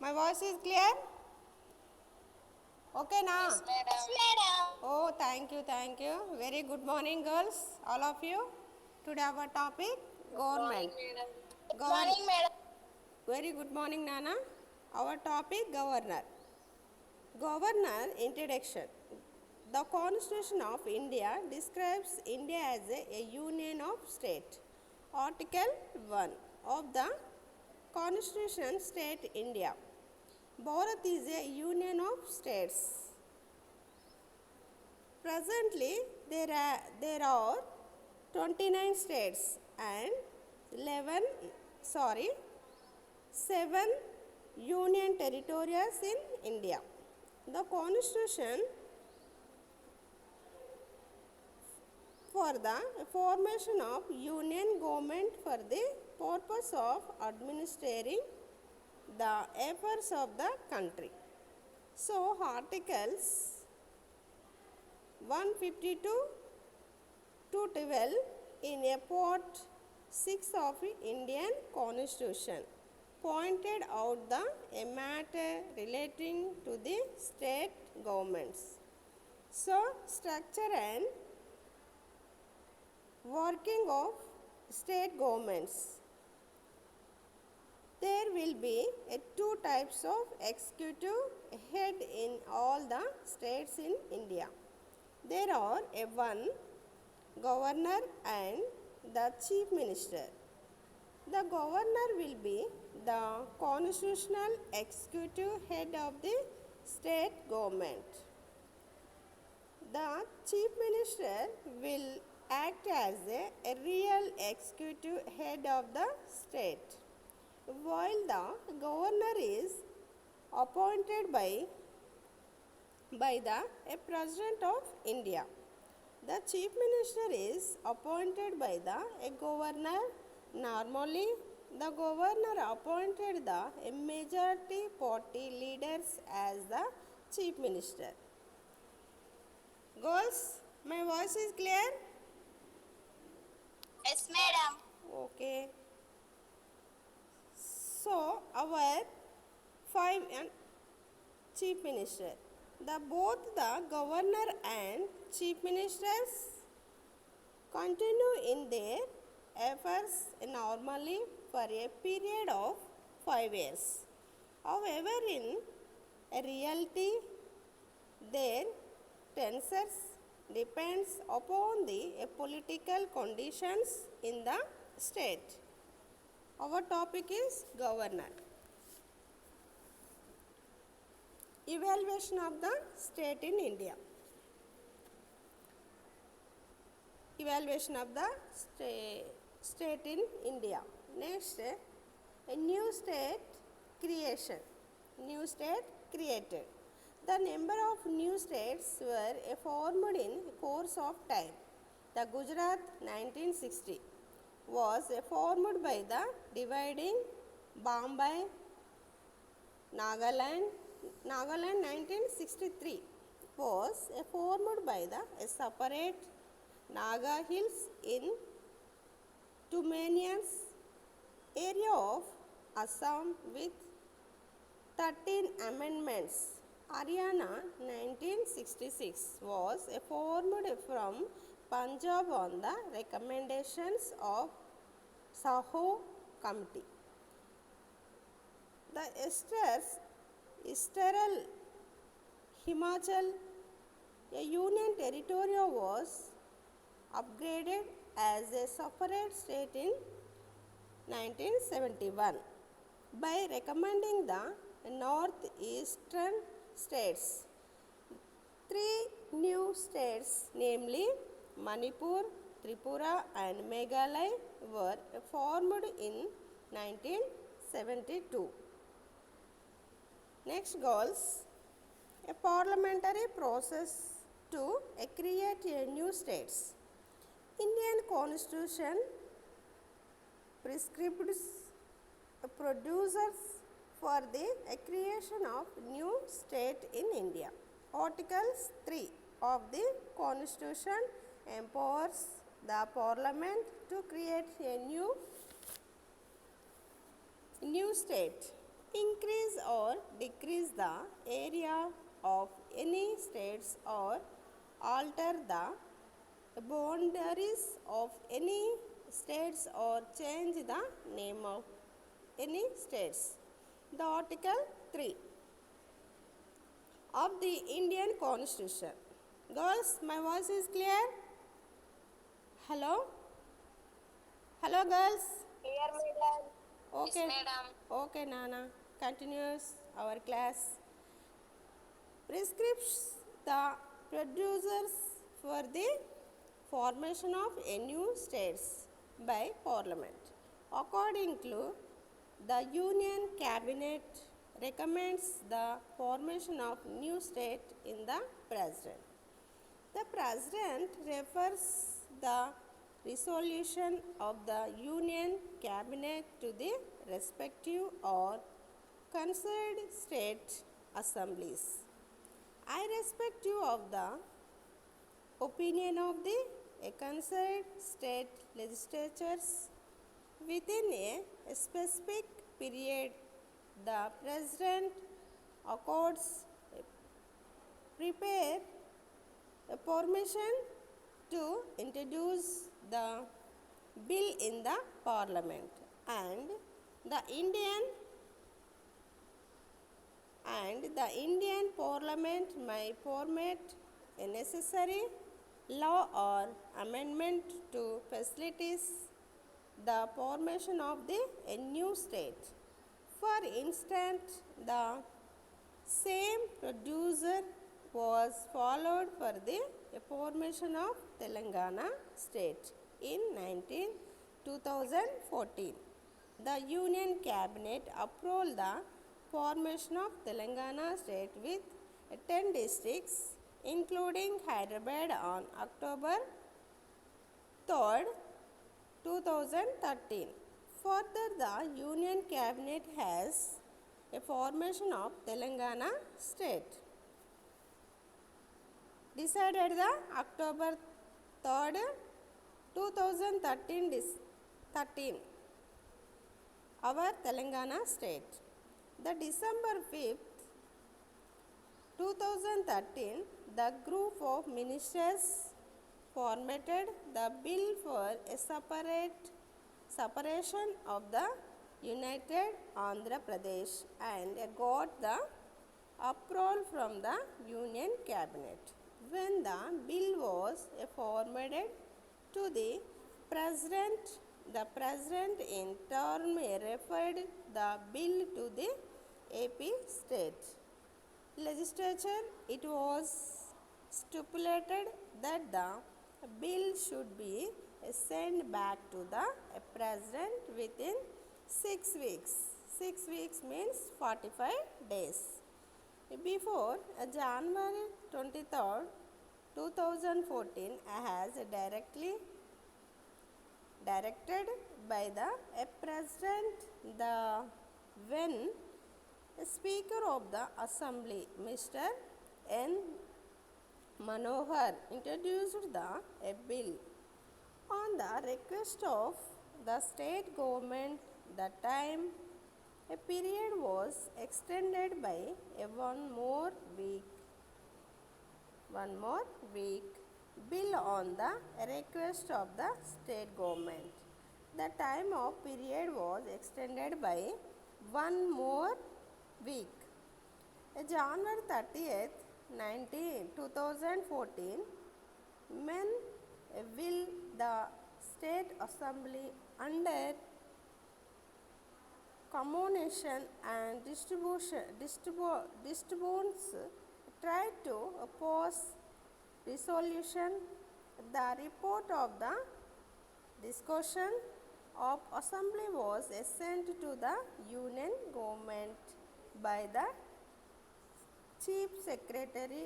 My voice is clear? Okay now? Yes, madam. Oh, thank you, thank you. Very good morning, girls, all of you. Today our topic Good morning, government. madam. Good Govern. morning, madam. Very good morning, Nana. Our topic governor. Governor introduction. The Constitution of India describes India as a union of states. Article 1 of the Constitution state India. Bharat is a union of states. Presently, there are 29 states and 7 union territories in India. The Constitution for the formation of union government for the purpose of administering the affairs of the country. So, articles 152 to 12 in a part 6 of Indian Constitution pointed out a matter relating to the state governments. So, structure and working of state governments. There will be two types of executive head in all the states in India. There are one governor and the chief minister. The governor will be the constitutional executive head of the state government. The chief minister will act as a real executive head of the state, while the governor is appointed by the President of India. The Chief Minister is appointed by a governor. Normally, the governor appointed the majority party leaders as the Chief Minister. Girls, my voice is clear? Yes, madam. Okay. So, our 5 Chief Minister. Both the governor and chief ministers continue in their affairs normally for a period of 5 years. However, in reality, their tenures depends upon the political conditions in the state. Our topic is governor. Evaluation of the state in India. Evaluation of the state in India. Next, a new state creation. New state created. The number of new states were formed in course of time. The Gujarat 1960 was formed by the dividing Bombay, Nagaland 1963 was formed by the separate Naga Hills in Tumanians area of Assam with 13 amendments. Haryana 1966 was formed from Punjab on the recommendations of Saho Committee. The Eastern Himachal, a union territory, was upgraded as a separate state in 1971 by recommending the northeastern states. 3 new states, namely Manipur, Tripura, and Meghalaya, were formed in 1972. Next, goals. A parliamentary process to create a new states. Indian Constitution prescribes producers for the creation of new state in India. Article 3 of the Constitution empowers the Parliament to create a new state. Increase or decrease the area of any states or alter the boundaries of any states or change the name of any states. The Article 3 of the Indian Constitution. Girls, my voice is clear? Hello? Hello, girls? Here, madam. Okay. Yes, madam. Okay, Nana. Continues our class. Prescribes the producers for the formation of a new states by Parliament. According to the Union Cabinet recommends the formation of new state in the President. The President refers the resolution of the Union Cabinet to the respective or concerned state assemblies. Irrespective of the opinion of the concerned state legislatures, within a specific period, the President accords prepare a permission to introduce the bill in the Parliament, and the Indian Parliament may permit a necessary law or amendment to facilitate the formation of a new state. For instance, the same procedure was followed for the formation of Telangana state in 2014. The Union Cabinet approved the formation of Telangana state with 10 districts, including Hyderabad, on October 3rd, 2013. Further, the Union Cabinet has a formation of Telangana state decided the October 3rd, 2013 our Telangana state. The December 5th, 2013, the group of ministers formatted the bill for a separation of the United Andhra Pradesh and got the approval from the Union Cabinet. When the bill was forwarded to the President in turn referred the bill to the AP state legislature. It was stipulated that the bill should be sent back to the President within 6 weeks. 6 weeks means 45 days. Before January 23rd, 2014, as directed by the President, the when Speaker of the Assembly, Mr. N. Manohar, introduced a bill on the request of the state government. The time a period was extended by one more week. Bill on the request of the state government. The time of period was extended by one more week. January 30th, 2014, when will the State Assembly under communication and distributions tried to oppose resolution. The report of the discussion of Assembly was sent to the Union Government by the Chief Secretary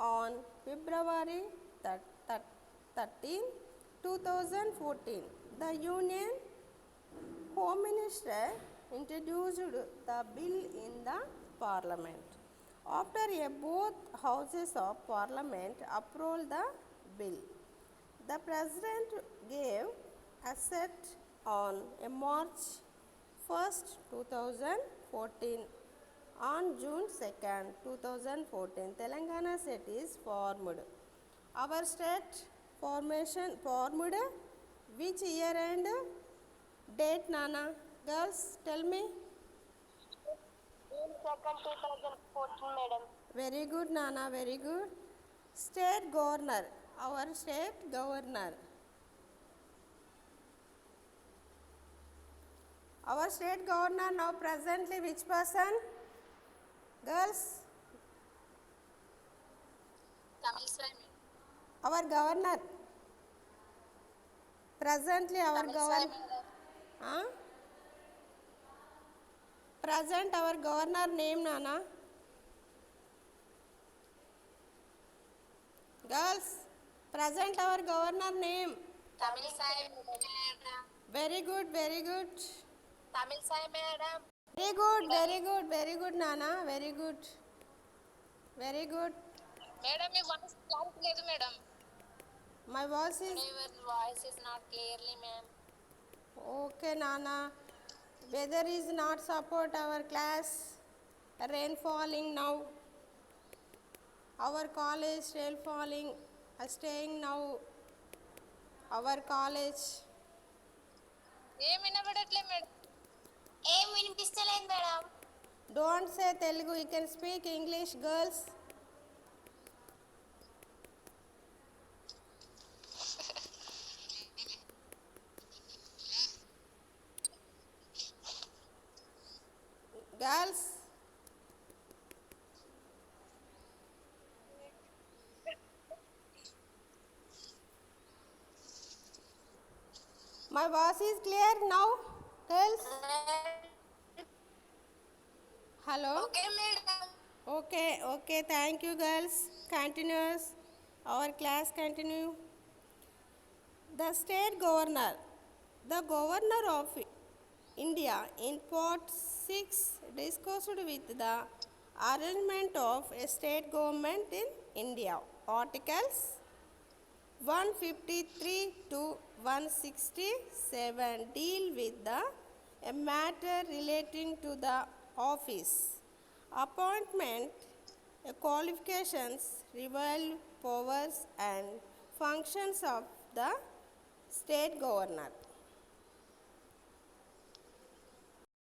on February 13, 2014. The Union Home Minister introduced the bill in the Parliament. After both houses of Parliament approved the bill, the President gave assent on March 1st, 2014 On June 2nd, 2014, Telangana state is formed. Our state formation formed which year and date, Nana? Girls, tell me. June 2nd, 2014, madam. Very good, Nana, very good. State governor, our state governor. Our state governor now presently which person? Girls, Tamil Sai, our governor. Presently our governor. Huh? Present our governor name, Nana. Girls, present our governor name. Tamil Sai, madam. Very good, very good. Tamil Sai, madam. Very good, very good, very good, Nana. Very good. Very good. Madam, your voice clearly, madam. My voice is Your voice is not clearly, ma'am. okay, Nana. Weather is not support our class. Rain falling now. Our college rain falling. Staying now. Our college. ఏం వినబడట్లే madam. ఏం వినిపిస్తలేదు madam. Don't say Telugu. You can speak English, girls. Girls. My voice is clear now, girls. Hello. Okay madam. Okay, okay. Thank you, girls. Continuous. Our class continue. The state governor, the governor of India in part 6 discussed with the arrangement of a state government in India. Articles 153 to 167 deal with a matter relating to the office, appointment, qualifications, revolve powers and functions of the state governor.